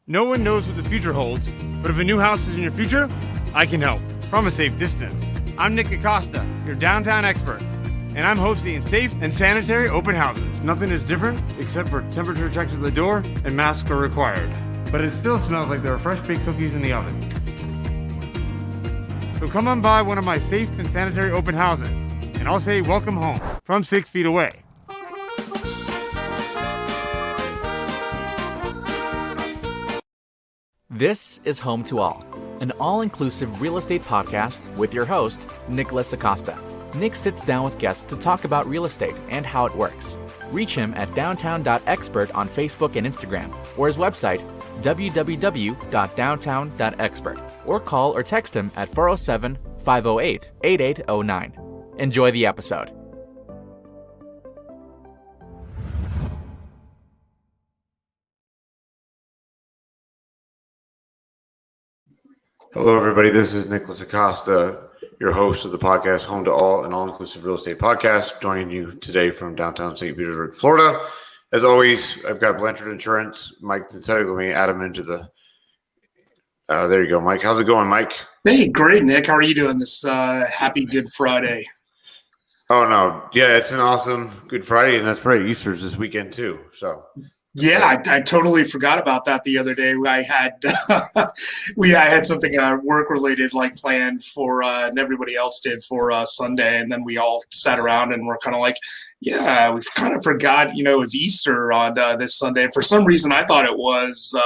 No one knows what the future holds, but if a new house is in your future, I can help from a safe distance. I'm Nick Acosta, your downtown expert, and I'm hosting safe and sanitary open houses. Nothing is different except for temperature checks at the door and masks are required. But it still smells like there are fresh baked cookies in the oven. So come on by one of my safe and sanitary open houses, and I'll say welcome home from 6 feet away. This is Home to All, an all-inclusive real estate podcast with your host, Nicholas Acosta. Nick sits down with guests to talk about real estate and how it works. Reach him at downtown.expert on Facebook and Instagram, or his website, www.downtown.expert, or call or text him at 407-508-8809. Enjoy the episode. Hello, everybody. This is Nicholas Acosta, your host of the podcast Home to All, an all-inclusive real estate podcast, joining you today from downtown St. Petersburg, Florida. As always, I've got Blanchard Insurance, Mike Tinsetti. Let me add him into the there you go, Mike. How's it going, Mike? Hey, great, Nick. How are you doing this happy Good Friday? Oh, no. Yeah, it's an awesome Good Friday, and that's right. Easter's this weekend, too. So. Yeah, I totally forgot about that the other day. I had something work related planned for and everybody else did for Sunday, and then we all sat around and we're kind of like, yeah, we've kind of forgot, it was Easter on this Sunday. And for some reason, I thought it was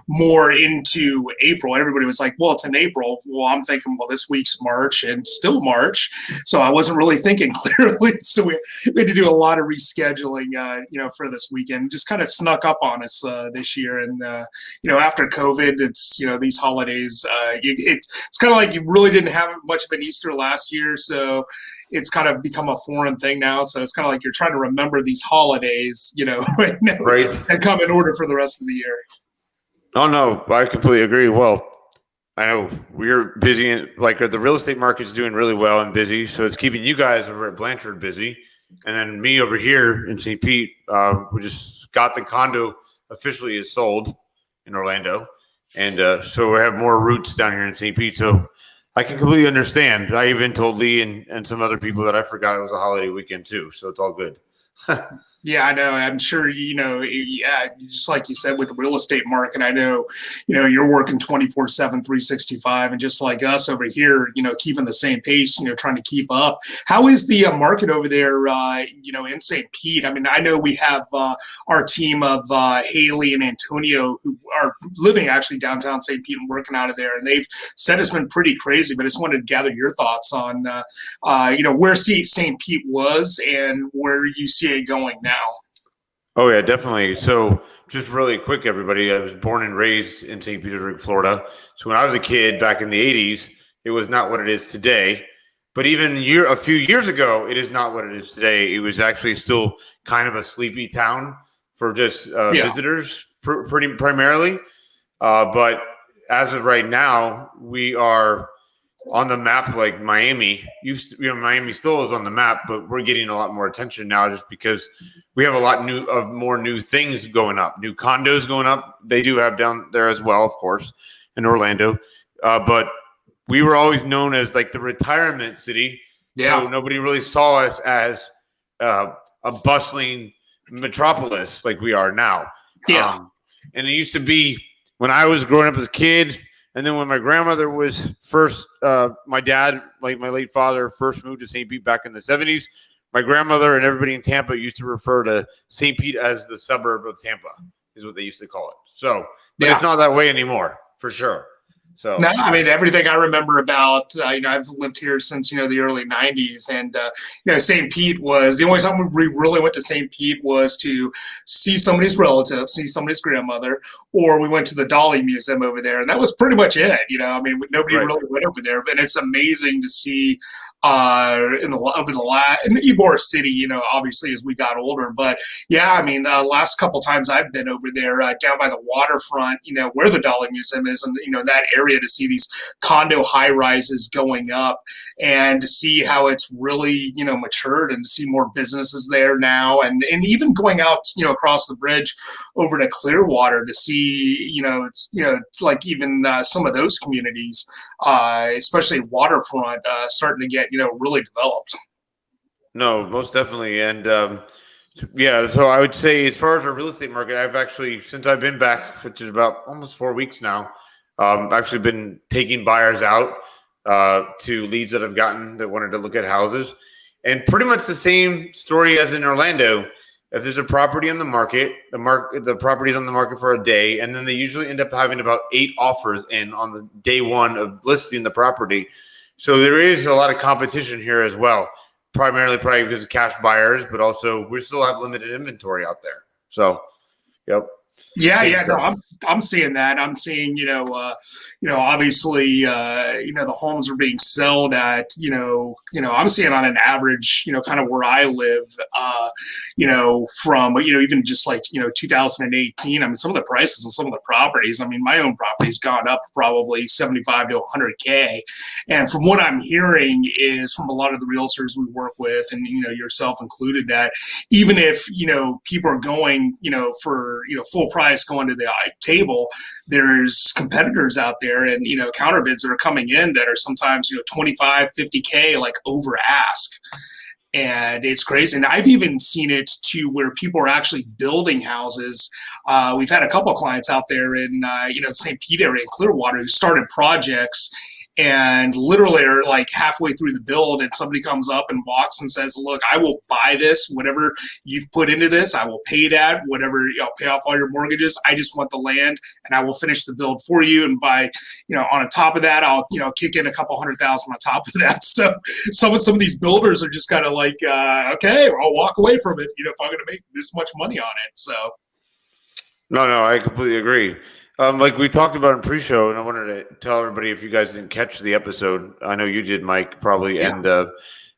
more into April. Everybody was like, well, it's in April. Well, I'm thinking, well, this week's March and still March. So I wasn't really thinking clearly. So we had to do a lot of rescheduling, for this weekend. Just kind of snuck up on us this year. And, after COVID, it's, these holidays, it's kind of like you really didn't have much of an Easter last year. So it's kind of become a foreign thing now. So it's kind of like you're trying to remember these holidays, right now, right, and come in order for the rest of the year. Oh, no, I completely agree. Well, I know we're busy, the real estate market's doing really well and busy. So it's keeping you guys over at Blanchard busy. And then me over here in St. Pete, we just got the condo officially is sold in Orlando. And so we have more roots down here in St. Pete. So I can completely understand. I even told Lee and some other people that I forgot it was a holiday weekend too. So it's all good. Yeah, I know. I'm sure, just like you said with the real estate market, I know, you're working 24/7, 365, and just like us over here, keeping the same pace, trying to keep up. How is the market over there, in St. Pete? I mean, I know we have our team of Haley and Antonio who are living actually downtown St. Pete and working out of there, and they've said it's been pretty crazy, but I just wanted to gather your thoughts on, where St. Pete was and where you see it going now. Oh, yeah, definitely. So just really quick, everybody, I was born and raised in St. Petersburg, Florida. So when I was a kid back in the 80s, it was not what it is today. But even a few years ago, it is not what it is today. It was actually still kind of a sleepy town for just visitors, pretty primarily. But as of right now, we are on the map like Miami. Miami still is on the map, but we're getting a lot more attention now just because we have a lot more new things going up, new condos going up. They do have down there as well, of course, in Orlando. But we were always known as the retirement city. Yeah. So nobody really saw us as a bustling metropolis like we are now. Yeah. And it used to be when I was growing up as a kid. And then when my grandmother was first, my dad, my late father, first moved to St. Pete back in the 70s, my grandmother and everybody in Tampa used to refer to St. Pete as the suburb of Tampa, is what they used to call it. So, but it's not that way anymore, for sure. So, no, I mean, everything I remember about, I've lived here since, the early 90s. And, St. Pete was the only time we really went to St. Pete was to see somebody's relative, see somebody's grandmother, or we went to the Dolly Museum over there. And that was pretty much it. Nobody really went over there. But it's amazing to see in Ybor City, obviously as we got older. But yeah, last couple times I've been over there down by the waterfront, where the Dolly Museum is, and, that area area to see these condo high rises going up and to see how it's really, matured, and to see more businesses there now, and even going out, across the bridge over to Clearwater to see, it's like even some of those communities, especially waterfront, starting to get, really developed. No, most definitely. And yeah, so I would say as far as our real estate market, I've actually, since I've been back, which is about almost 4 weeks now, actually been taking buyers out to leads that I've gotten that wanted to look at houses. And pretty much the same story as in Orlando. If there's a property on the market, the property's on the market for a day, and then they usually end up having about 8 offers in on the day one of listing the property. So there is a lot of competition here as well. Primarily probably because of cash buyers, but also we still have limited inventory out there. So, yep. Yeah, no, I'm seeing that. I'm seeing, obviously, the homes are being sold at, I'm seeing on an average, kind of where I live, from, even just like, 2018. I mean, some of the prices on some of the properties, I mean, my own property's gone up probably 75 to 100K. And from what I'm hearing is from a lot of the realtors we work with, and, yourself included, that even if, people are going, for, full price going to the table, there's competitors out there and counterbids that are coming in that are sometimes 25 50K like over ask, and it's crazy. And I've even seen it to where people are actually building houses. We've had a couple of clients out there in the St. Pete area in Clearwater who started projects and literally are like halfway through the build, and somebody comes up and walks and says, look, I will buy this, whatever you've put into this, I will pay that, whatever, I'll pay off all your mortgages, I just want the land and I will finish the build for you. And by, on top of that, I'll, kick in a couple $100,000 on top of that. So some of these builders are just kind of like, okay, I'll walk away from it, if I'm going to make this much money on it. So. No, I completely agree. Like we talked about in pre-show, and I wanted to tell everybody, if you guys didn't catch the episode, I know you did, Mike, probably. Yeah. And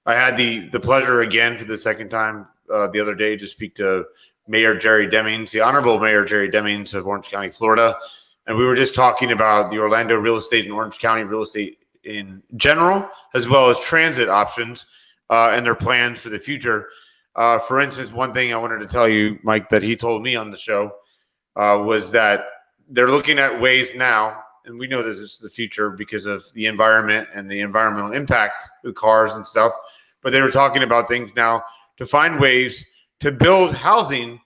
I had the pleasure again for the second time the other day to speak to Mayor Jerry Demings, the Honorable Mayor Jerry Demings of Orange County, Florida. And we were just talking about the Orlando real estate and Orange County real estate in general, as well as transit options and their plans for the future. For instance, one thing I wanted to tell you, Mike, that he told me on the show was that they're looking at ways now, and we know this is the future because of the environment and the environmental impact with cars and stuff, but they were talking about things now to find ways to build housing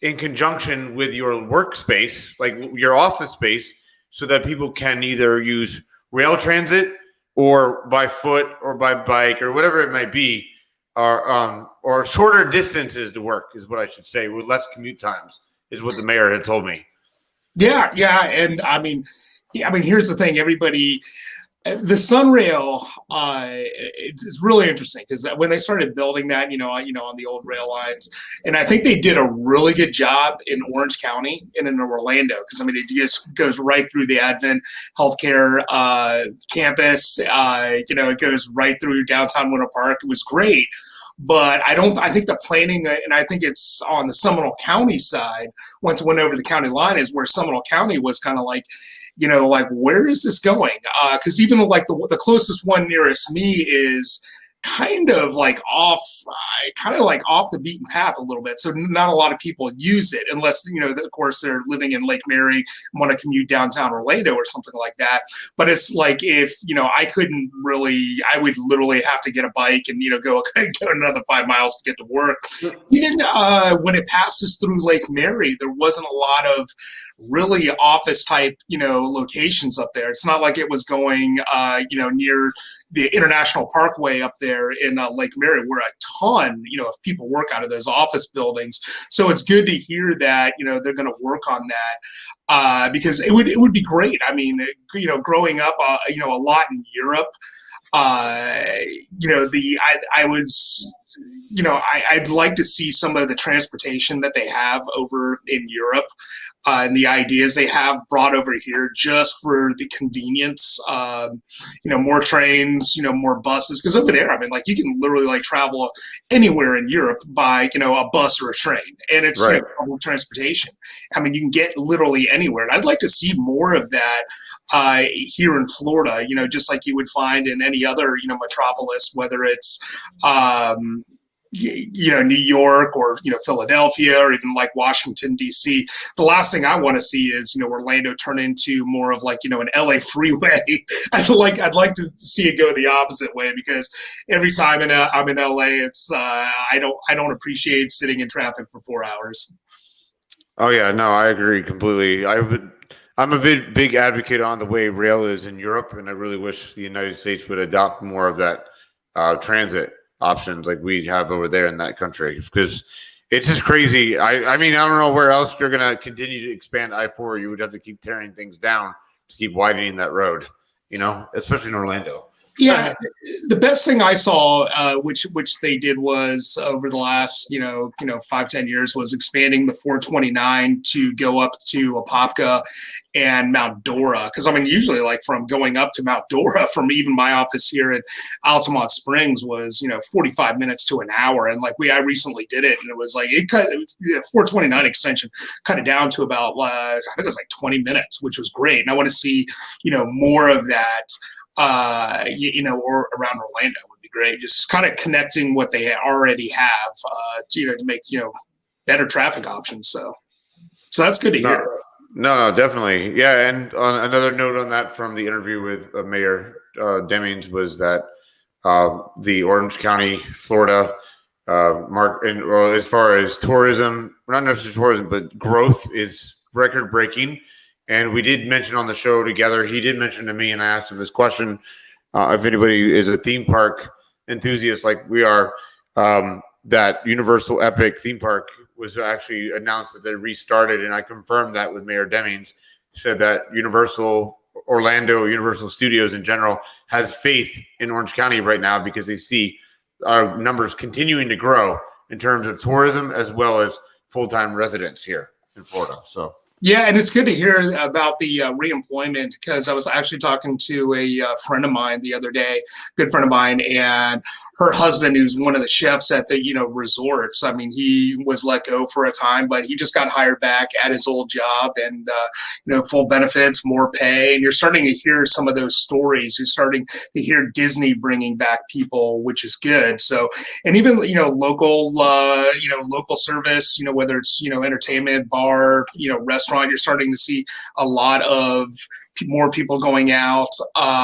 in conjunction with your workspace, like your office space, so that people can either use rail transit or by foot or by bike or whatever it might be, or shorter distances to work is what I should say, with less commute times is what the mayor had told me. Yeah, and I mean, here's the thing, everybody. The Sunrail, it's really interesting because when they started building that, on the old rail lines, and I think they did a really good job in Orange County and in Orlando, because it just goes right through the Advent Healthcare campus. It goes right through downtown Winter Park. It was great. But I think the planning, and I think it's on the Seminole County side, once it went over the county line, is where Seminole County was kind of like, where is this going? Because even like the closest one nearest me is kind of like off the beaten path a little bit. So not a lot of people use it unless, of course, they're living in Lake Mary and want to commute downtown Orlando or something like that. But it's like if, I would literally have to get a bike and, go another 5 miles to get to work. Even when it passes through Lake Mary, there wasn't a lot of really office type, locations up there. It's not like it was going, near the International Parkway up there in Lake Mary, where a ton, of people work out of those office buildings. So it's good to hear that, they're going to work on that because it would be great. I mean, growing up, a lot in Europe, I'd like to see some of the transportation that they have over in Europe and the ideas they have brought over here just for the convenience. More trains, more buses, because over there, you can literally travel anywhere in Europe by, a bus or a train, and it's right. Public transportation. You can get literally anywhere. And I'd like to see more of that here in Florida, just like you would find in any other, metropolis, whether it's, New York or, Philadelphia or even like Washington, D.C. The last thing I want to see is, Orlando turn into more of like, an LA freeway. I'd like to see it go the opposite way, because every time I'm in LA, it's I don't appreciate sitting in traffic for 4 hours. Oh yeah, no, I agree completely. I'm a big advocate on the way rail is in Europe, and I really wish the United States would adopt more of that transit options like we have over there in that country, because it's just crazy. I mean, I don't know where else you're going to continue to expand I-4. You would have to keep tearing things down to keep widening that road, especially in Orlando. Yeah, the best thing I saw, which they did, was over the last 5-10 years, was expanding the 429 to go up to Apopka and Mount Dora. Because I mean, usually like from going up to Mount Dora from even my office here at Altamont Springs was 45 minutes to an hour, and like I recently did it, and it was like it cut 429 extension cut it down to about I think it was like 20 minutes, which was great. And I want to see more of that. Or around Orlando would be great. Just kind of connecting what they already have, to make better traffic options. So that's good to hear. No, definitely, yeah. And on another note on that, from the interview with Mayor Demings, was that the Orange County, Florida, as far as tourism, not necessarily tourism, but growth is record breaking. And we did mention on the show together, he did mention to me, and I asked him this question, if anybody is a theme park enthusiast like we are, that Universal Epic theme park was actually announced that they restarted, and I confirmed that with Mayor Demings. He said that Universal Orlando, Universal Studios in general, has faith in Orange County right now, because they see our numbers continuing to grow in terms of tourism as well as full-time residents here in Florida. So. Yeah, and it's good to hear about the reemployment, because I was actually talking to a friend of mine the other day, good friend of mine, and her husband, who's one of the chefs at the resorts. I mean, he was let go for a time, but he just got hired back at his old job, and full benefits, more pay, and you're starting to hear some of those stories. You're starting to hear Disney bringing back people, which is good. So, and even local local service, whether it's entertainment, bar, restaurant. You're starting to see a lot of more people going out.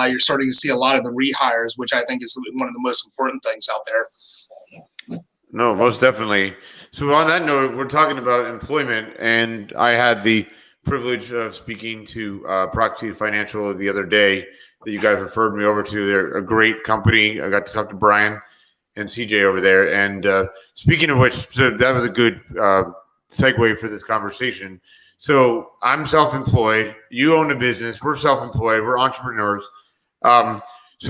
You're starting to see a lot of the rehires, which I think is one of the most important things out there. No, most definitely. So on that note, we're talking about employment, and I had the privilege of speaking to Proxy Financial the other day that you guys referred me over to. They're a great company. I got to talk to Brian and CJ over there. And speaking of which, so that was a good segue for this conversation. So I'm self-employed. You own a business. We're self-employed. We're entrepreneurs. So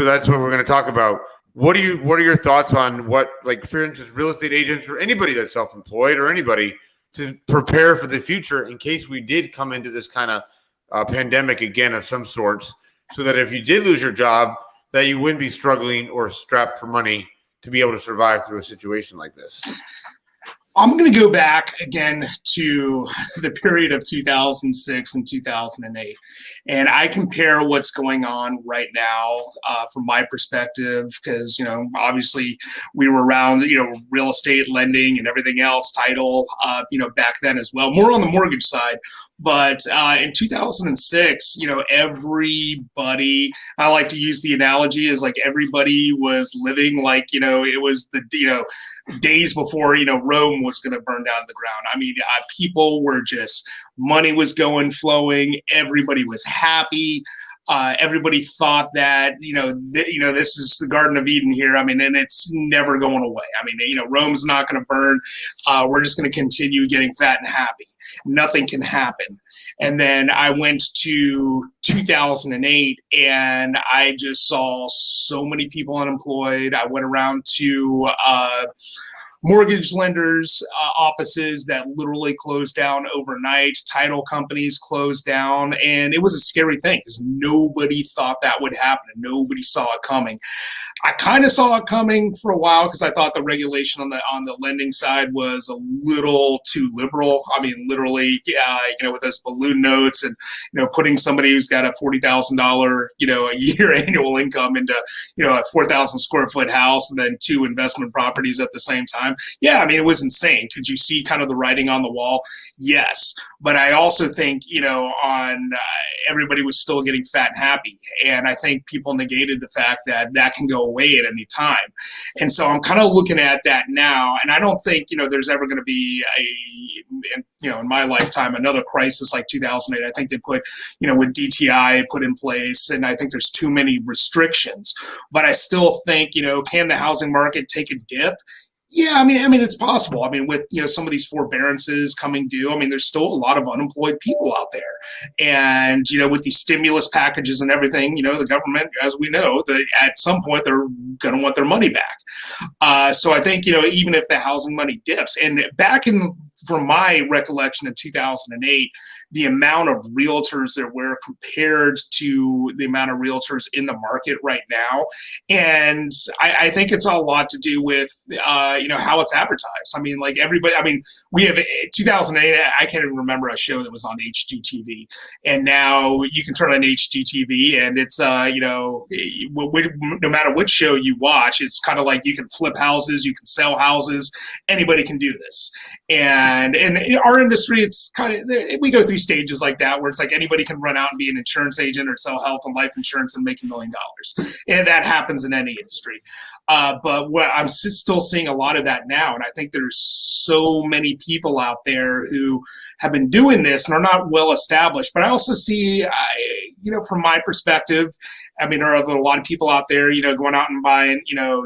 that's what we're going to talk about. What are your thoughts on what, like, for instance, real estate agents or anybody that's self-employed or anybody to prepare for the future in case we did come into this kind of pandemic again of some sorts, so that if you did lose your job, that you wouldn't be struggling or strapped for money to be able to survive through a situation like this? I'm going to go back again to the period of 2006 and 2008, and I compare what's going on right now from my perspective, because, obviously we were around, real estate lending and everything else, title, back then as well, more on the mortgage side. But in 2006, everybody, I like to use the analogy is like everybody was living like, it was the, days before, Rome was going to burn down to the ground. I mean, people were just, money was flowing. Everybody was happy. Everybody thought that, this is the Garden of Eden here. I mean, and it's never going away. I mean, Rome's not going to burn. We're just going to continue getting fat and happy. Nothing can happen. And then I went to 2008, and I just saw so many people unemployed. I went around to mortgage lenders, offices that literally closed down overnight, title companies closed down, and it was a scary thing because nobody thought that would happen and nobody saw it coming. I kind of saw it coming for a while because I thought the regulation on the lending side was a little too liberal. I mean, literally, with those balloon notes and putting somebody who's got a $40,000 a year annual income into a 4,000 square foot house and then 2 investment properties at the same time. Yeah, I mean, it was insane. Could you see kind of the writing on the wall? Yes, but I also think everybody was still getting fat and happy, and I think people negated the fact that can go away at any time. And so I'm kind of looking at that now, and I don't think there's ever going to be in my lifetime another crisis like 2008. I think they put with DTI put in place, and I think there's too many restrictions. But I still think can the housing market take a dip? Yeah, I mean, it's possible. I mean, with some of these forbearances coming due, I mean, there's still a lot of unemployed people out there, and with these stimulus packages and everything, the government, as we know, at some point they're going to want their money back. So I think even if the housing money dips, and from my recollection in 2008, the amount of realtors there were compared to the amount of realtors in the market right now, and I think it's a lot to do with how it's advertised. I mean, like everybody. I mean, we have 2008. I can't even remember a show that was on HGTV, and now you can turn on HGTV, and it's no matter which show you watch, it's kind of like you can flip houses, you can sell houses, anybody can do this. And in our industry, it's kind of we go through stages like that where it's like anybody can run out and be an insurance agent or sell health and life insurance and make $1 million, and that happens in any industry. But what I'm still seeing a lot of that now, and I think there's so many people out there who have been doing this and are not well established. But I also see, from my perspective, I mean, there are a lot of people out there, going out and buying,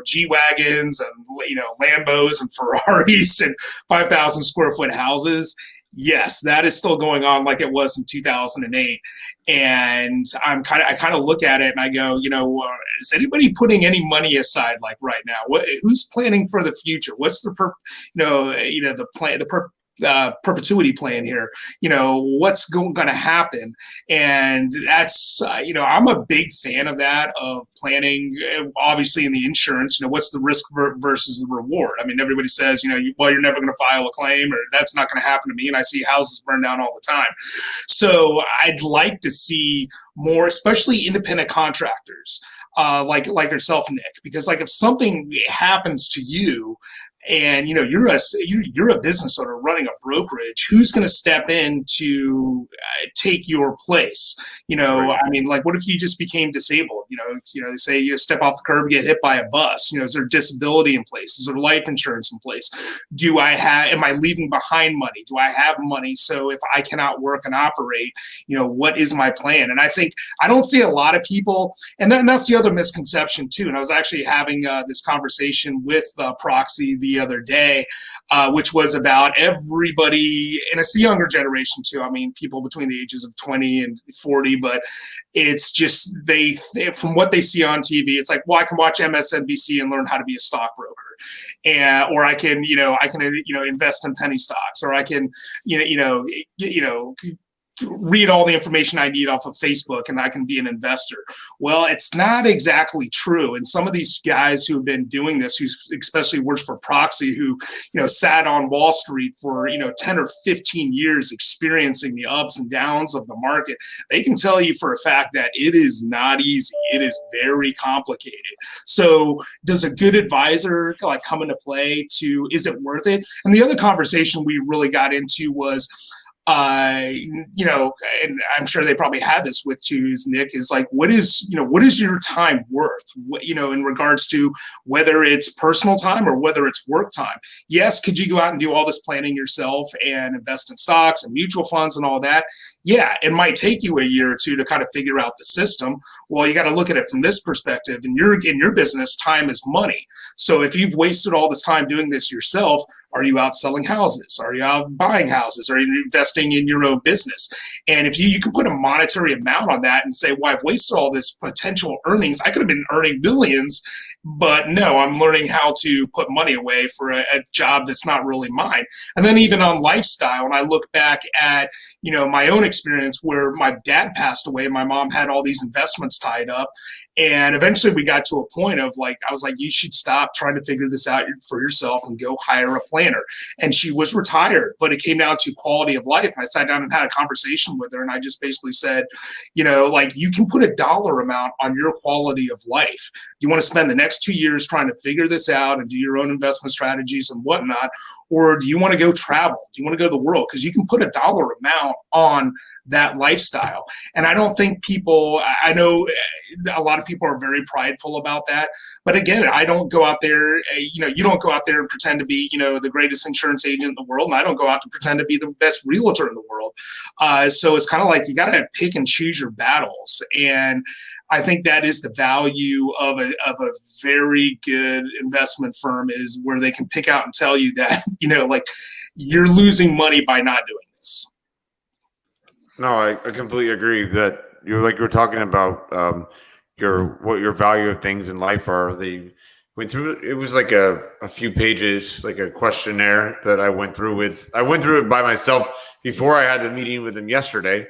G-Wagons and, Lambos and Ferraris and 5,000 square foot houses. Yes, that is still going on like it was in 2008. And I kind of look at it and I go, is anybody putting any money aside like right now? Who's planning for the future? What's the perpetuity plan here? What's going to happen? And that's I'm a big fan of that, of planning. Obviously in the insurance, what's the risk versus the reward? I mean, everybody says you're never going to file a claim, or that's not going to happen to me, and I see houses burn down all the time. So I'd like to see more, especially independent contractors like yourself, Nick, because like if something happens to you and you're a business owner running a brokerage, who's going to step in to take your place? Right. I mean, like, what if you just became disabled? They say you step off the curb, get hit by a bus. Is there disability in place? Is there life insurance in place? Am I leaving behind money? Do I have money? So if I cannot work and operate, what is my plan? And I don't see a lot of people, and that's the other misconception too. And I was actually having this conversation with Proxy the other day, which was about everybody, and it's the younger generation too. I mean, people between the ages of 20 and 40, but it's just they from what they see on TV, it's like, well, I can watch MSNBC and learn how to be a stockbroker, or I can invest in penny stocks, or I can read all the information I need off of Facebook and I can be an investor. Well, it's not exactly true. And some of these guys who have been doing this, who especially works for Proxy, who, sat on Wall Street for, 10 or 15 years experiencing the ups and downs of the market, they can tell you for a fact that it is not easy. It is very complicated. So does a good advisor come into play is it worth it? And the other conversation we really got into was, and I'm sure they probably had this with you, Nick, is like, what is your time worth? In regards to whether it's personal time or whether it's work time. Yes, could you go out and do all this planning yourself and invest in stocks and mutual funds and all that? Yeah, it might take you a year or two to kind of figure out the system. Well, you got to look at it from this perspective. In your business, time is money. So if you've wasted all this time doing this yourself, Are you out selling houses? Are you out buying houses? Are you investing in your own business? And if you can put a monetary amount on that and say, well, I've wasted all this potential earnings. I could have been earning millions, but no, I'm learning how to put money away for a job that's not really mine. And then even on lifestyle, and I look back at, my own experience where my dad passed away, my mom had all these investments tied up. And eventually we got to a point of I was like, you should stop trying to figure this out for yourself and go hire a planner. And she was retired, but it came down to quality of life. And I sat down and had a conversation with her. And I just basically said, you can put a dollar amount on your quality of life. You want to spend the next 2 years trying to figure this out and do your own investment strategies and whatnot? Or do you want to go travel? Do you want to go to the world? Because you can put a dollar amount on that lifestyle. And I don't think I know a lot of people are very prideful about that. But again, I don't go out there, you don't go out there and pretend to be, the greatest insurance agent in the world. And I don't go out to pretend to be the best realtor in the world. So it's kind of like you got to pick and choose your battles. And I think that is the value of a very good investment firm, is where they can pick out and tell you that, you're losing money by not doing this. No, I completely agree that you're talking about what your value of things in life are. They went through it was like a few pages, like a questionnaire that I went through it by myself before I had the meeting with them yesterday.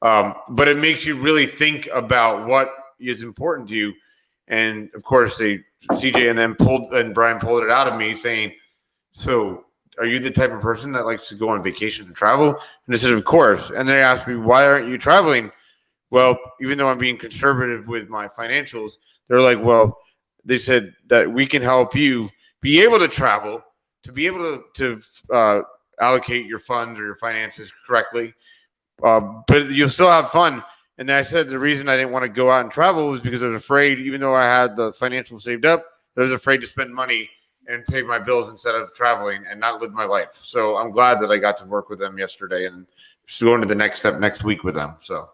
But it makes you really think about what is important to you. And of course CJ and Brian pulled it out of me saying, so are you the type of person that likes to go on vacation and travel? And I said, of course. And they asked me, why aren't you traveling? Well, even though I'm being conservative with my financials, they're like, well, they said that we can help you be able to travel, to be able to allocate your funds or your finances correctly, but you'll still have fun. And then I said the reason I didn't want to go out and travel was because I was afraid, even though I had the financial saved up, I was afraid to spend money and pay my bills instead of traveling and not live my life. So I'm glad that I got to work with them yesterday and just going to the next step next week with them. So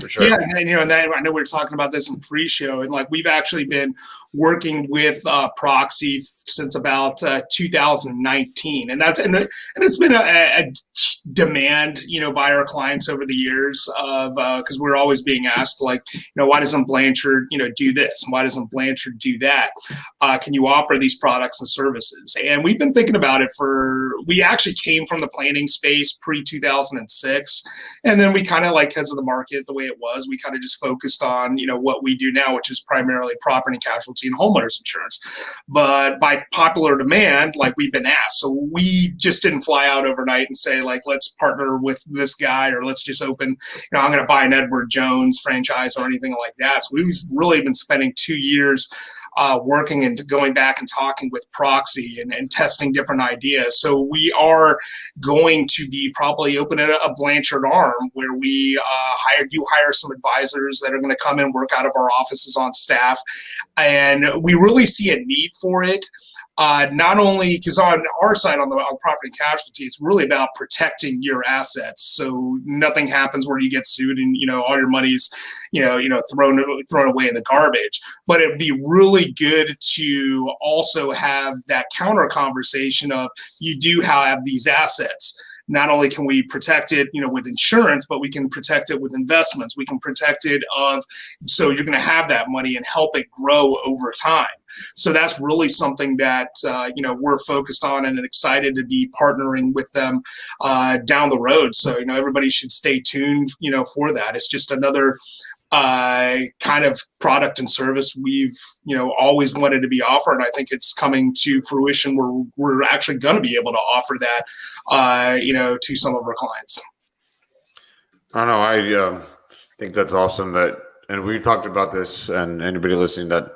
for sure. Yeah, and I know we were talking about this in pre-show, and we've actually been working with Proxy since about 2019, and it's been a demand, by our clients over the years of because we're always being asked, why doesn't Blanchard, do this, and why doesn't Blanchard do that? Can you offer these products and services? And we've been thinking about it we actually came from the planning space pre-2006, and then we kind of because of the market, the way it was, we kind of just focused on, what we do now, which is primarily property and casualty and homeowners insurance. But by popular demand, we've been asked. So we just didn't fly out overnight and say, let's partner with this guy, or let's just open, I'm going to buy an Edward Jones franchise or anything like that. So we've really been spending 2 years working and going back and talking with Proxy and testing different ideas. So we are going to be probably opening a Blanchard arm where we hire some advisors that are going to come and work out of our offices on staff. And we really see a need for it. Not only because on our side, on property and casualty, it's really about protecting your assets, so nothing happens where you get sued and all your money's thrown away in the garbage. But it'd be really good to also have that counter conversation of, you do have these assets. Not only can we protect it, with insurance, but we can protect it with investments. We can protect it so you're going to have that money and help it grow over time. So that's really something that, we're focused on and excited to be partnering with them down the road. So, everybody should stay tuned, for that. It's just another kind of product and service we've always wanted to be offered. I think it's coming to fruition where we're actually going to be able to offer that to some of our clients. I think that's awesome and we talked about this, and anybody listening, that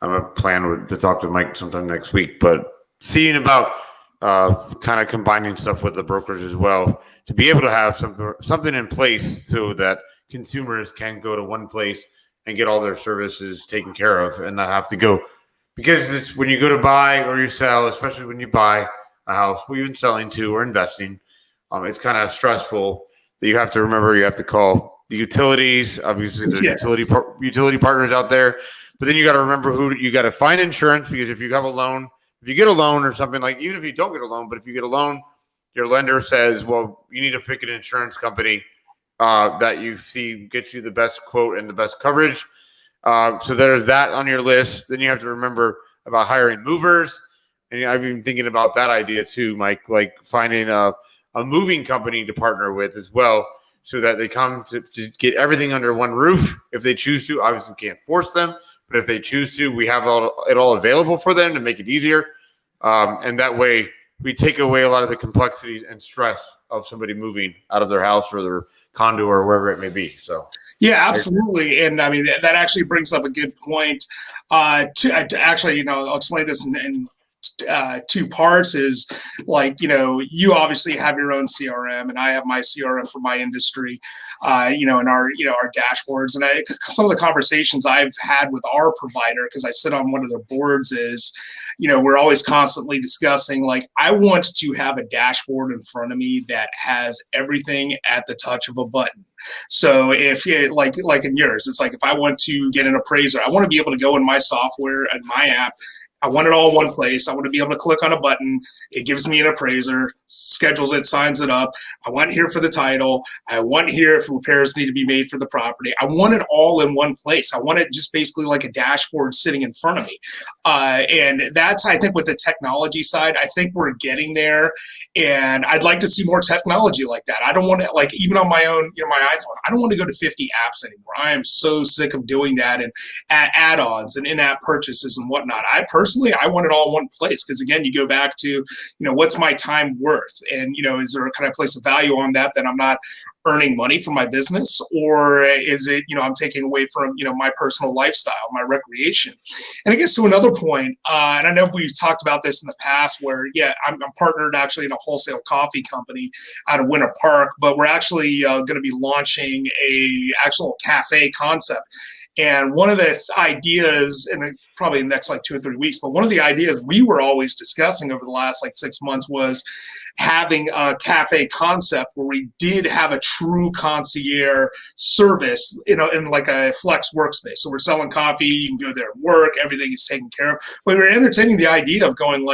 I'm a plan to talk to Mike sometime next week, but seeing about kind of combining stuff with the brokers as well, to be able to have something in place so that consumers can go to one place and get all their services taken care of and not have to go, because it's when you go to buy or you sell, especially when you buy a house, or even selling to or investing, it's kind of stressful that you have to remember, you have to call the utilities. Obviously there's utility partners out there, but then you got to remember who you got to find insurance, because if you have a loan, if you get a loan or something, like even if you don't get a loan, but if you get a loan, your lender says, well, you need to pick an insurance company that you see gets you the best quote and the best coverage. So there's that on your list. Then you have to remember about hiring movers. And I've been thinking about that idea too, Mike, like finding a moving company to partner with as well, so that they come to get everything under one roof if they choose to. Obviously, we can't force them, but if they choose to, we have it all available for them to make it easier. And that way, we take away a lot of the complexities and stress of somebody moving out of their house or their condo or wherever it may be. So, yeah, absolutely. And I mean, that actually brings up a good point. Actually, I'll explain this in two parts. Is like, you obviously have your own CRM, and I have my CRM for my industry, and our dashboards. And some of the conversations I've had with our provider, because I sit on one of their boards, is, we're always constantly discussing, like, I want to have a dashboard in front of me that has everything at the touch of a button. So if you like in yours, it's like, if I want to get an appraiser, I want to be able to go in my software and my app. I want it all in one place. I want to be able to click on a button. It gives me an appraiser, schedules it, signs it up. I want here for the title. I want here if repairs need to be made for the property. I want it all in one place. I want it just basically like a dashboard sitting in front of me. And that's, I think, with the technology side, I think we're getting there. And I'd like to see more technology like that. I don't want to, like, even on my own, my iPhone, I don't want to go to 50 apps anymore. I am so sick of doing that, and add-ons and in-app purchases and whatnot. I want it all in one place, because again, you go back to, what's my time worth, and is there a kind of place of value on that I'm not earning money from my business, or is it, I'm taking away from, my personal lifestyle, my recreation. And it gets to another point, and I know we've talked about this in the past, where I'm partnered actually in a wholesale coffee company out of Winter Park, but we're actually going to be launching a actual cafe concept. And one of the ideas, and probably in the next 2 or 3 weeks, but one of the ideas we were always discussing over the last 6 months was having a cafe concept where we did have a true concierge service, in like a flex workspace. So we're selling coffee, you can go there and work, everything is taken care of. But we're entertaining the idea of going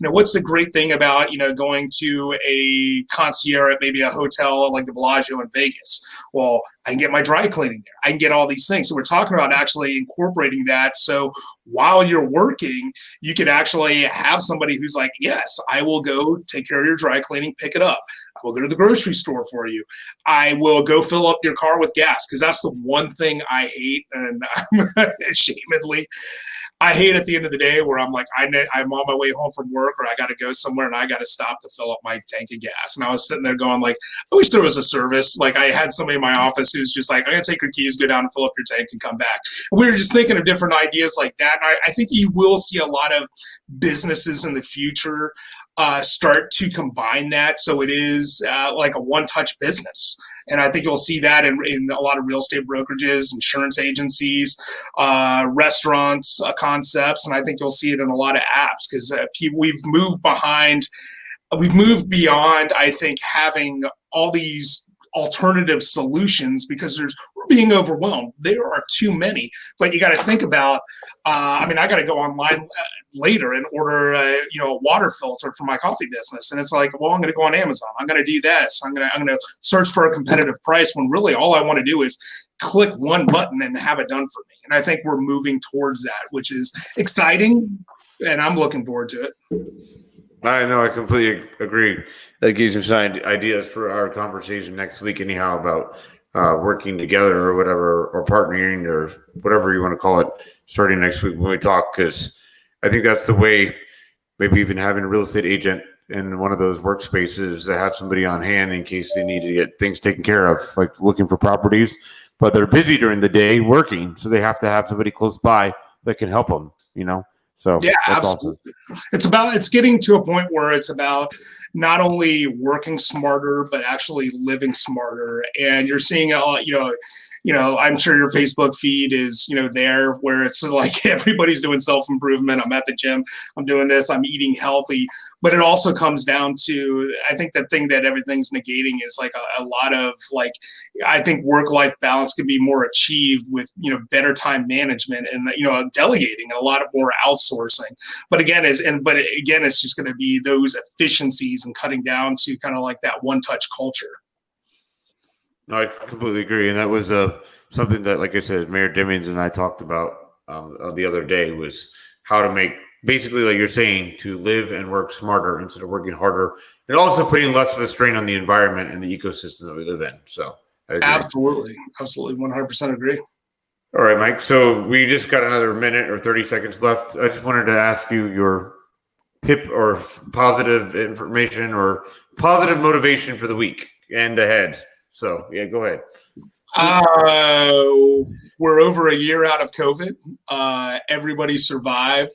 what's the great thing about, going to a concierge at maybe a hotel like the Bellagio in Vegas? Well, I can get my dry cleaning there. I can get all these things. So we're talking about actually incorporating that. So while you're working, you could actually have somebody who's like, yes, I will go take care of your dry cleaning, pick it up. I will go to the grocery store for you. I will go fill up your car with gas, because that's the one thing I hate, and ashamedly, I hate at the end of the day where I'm like, I'm on my way home from work, or I got to go somewhere and I got to stop to fill up my tank of gas. And I was sitting there going I wish there was a service. Like, I had somebody in my office who's just like, I'm going to take your keys, go down and fill up your tank and come back. And we were just thinking of different ideas like that. And I think you will see a lot of businesses in the future start to combine that. So it is like a one-touch business. And I think you'll see that in a lot of real estate brokerages, insurance agencies, restaurants, concepts. And I think you'll see it in a lot of apps, because we've moved beyond, I think, having all these alternative solutions, because we're being overwhelmed. There are too many. But you got to think about, I got to go online later and order a water filter for my coffee business, and it's like, well, I'm going to go on Amazon, I'm going to do this, I'm going to search for a competitive price, when really all I want to do is click one button and have it done for me. And I think we're moving towards that, which is exciting, and I'm looking forward to it. I know, I completely agree. That gives you some ideas for our conversation next week anyhow, about working together or whatever, or partnering, or whatever you want to call it, starting next week when we talk, because I think that's the way. Maybe even having a real estate agent in one of those workspaces to have somebody on hand in case they need to get things taken care of, like looking for properties, but they're busy during the day working, so they have to have somebody close by that can help them, So yeah, absolutely. Awesome. It's getting to a point where it's about not only working smarter, but actually living smarter. And you're seeing, I'm sure your Facebook feed is, there where it's like everybody's doing self-improvement. I'm at the gym, I'm doing this, I'm eating healthy. But it also comes down to, I think the thing that everything's negating is like a lot of like, I think work-life balance can be more achieved with, better time management and, delegating and a lot of more outsourcing. But again, it's just going to be those efficiencies and cutting down to kind of like that one-touch culture. No, I completely agree. And that was something that, like I said, Mayor Dimmings and I talked about the other day, was how to make, basically, like you're saying, to live and work smarter instead of working harder, and also putting less of a strain on the environment and the ecosystem that we live in. So I agree. Absolutely. 100% agree. All right, Mike. So we just got another minute or 30 seconds left. I just wanted to ask you your tip or positive information or positive motivation for the week and ahead. So, yeah, go ahead. We're over a year out of COVID. Everybody survived.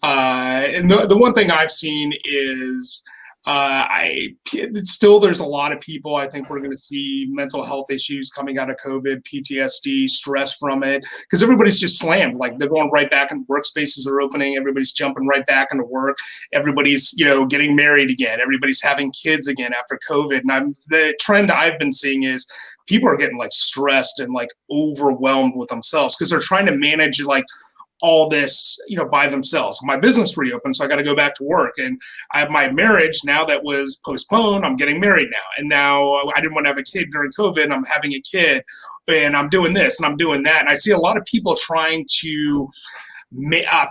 And the one thing I've seen is there's a lot of people. I think we're going to see mental health issues coming out of COVID, PTSD, stress from it, because everybody's just slammed. Like they're going right back, and workspaces are opening. Everybody's jumping right back into work. Everybody's, getting married again. Everybody's having kids again after COVID. And the trend I've been seeing is people are getting like stressed and like overwhelmed with themselves because they're trying to manage like all this, by themselves. My business reopened, so I got to go back to work. And I have my marriage now that was postponed. I'm getting married now. And now I didn't want to have a kid during COVID, and I'm having a kid, and I'm doing this and I'm doing that. And I see a lot of people trying to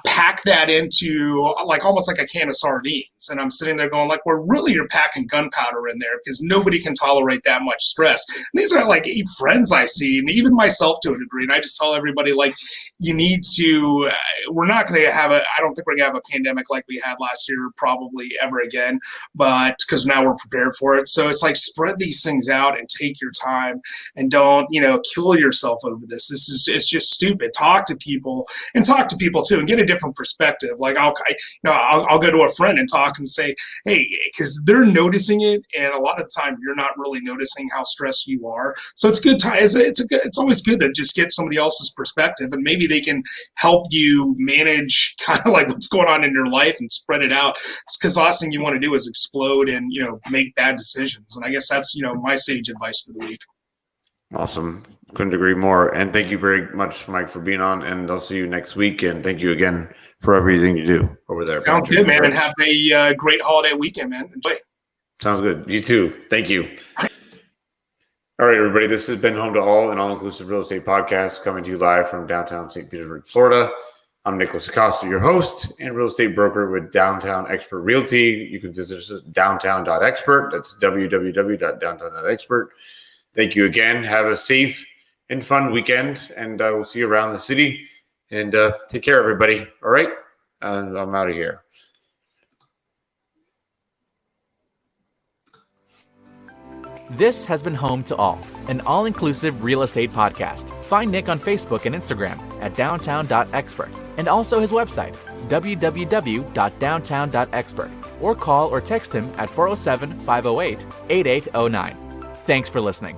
pack that into like almost like a can of sardines. And I'm sitting there going like, well, really you're packing gunpowder in there because nobody can tolerate that much stress. And these are like 8 friends I see, and even myself to a degree. And I just tell everybody like, you need to, we're not going to have I don't think we're going to have a pandemic like we had last year, probably ever again, but because now we're prepared for it. So it's like spread these things out and take your time and don't, kill yourself over this. It's just stupid. Talk to people too, and get a different perspective. Like I'll go to a friend and talk and say, hey, because they're noticing it, and a lot of the time you're not really noticing how stressed you are. So it's good time. It's always good to just get somebody else's perspective, and maybe they can help you manage kind of like what's going on in your life and spread it out. Because the last thing you want to do is explode and make bad decisions. And I guess that's my sage advice for the week. Awesome. Couldn't agree more. And thank you very much, Mike, for being on. And I'll see you next week. And thank you again for everything you do over there. Sounds good, man. And have a great holiday weekend, man. Enjoy. Sounds good. You too. Thank you. All right, everybody. This has been Home to All, an all-inclusive real estate podcast coming to you live from downtown St. Petersburg, Florida. I'm Nicholas Acosta, your host and real estate broker with Downtown Expert Realty. You can visit us at downtown.expert. That's www.downtown.expert. Thank you again. Have a safe and fun weekend, and we'll see you around the city. And take care, everybody. All right? I'm out of here. This has been Home to All, an all-inclusive real estate podcast. Find Nick on Facebook and Instagram at downtown.expert, and also his website, www.downtown.expert, or call or text him at 407-508-8809. Thanks for listening.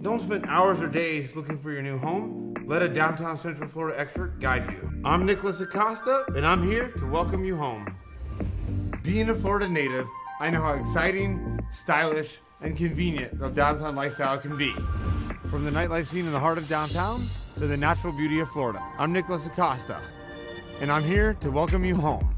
Don't spend hours or days looking for your new home. Let a downtown Central Florida expert guide you. I'm Nicholas Acosta, and I'm here to welcome you home. Being a Florida native, I know how exciting, stylish, and convenient the downtown lifestyle can be. From the nightlife scene in the heart of downtown to the natural beauty of Florida. I'm Nicholas Acosta, and I'm here to welcome you home.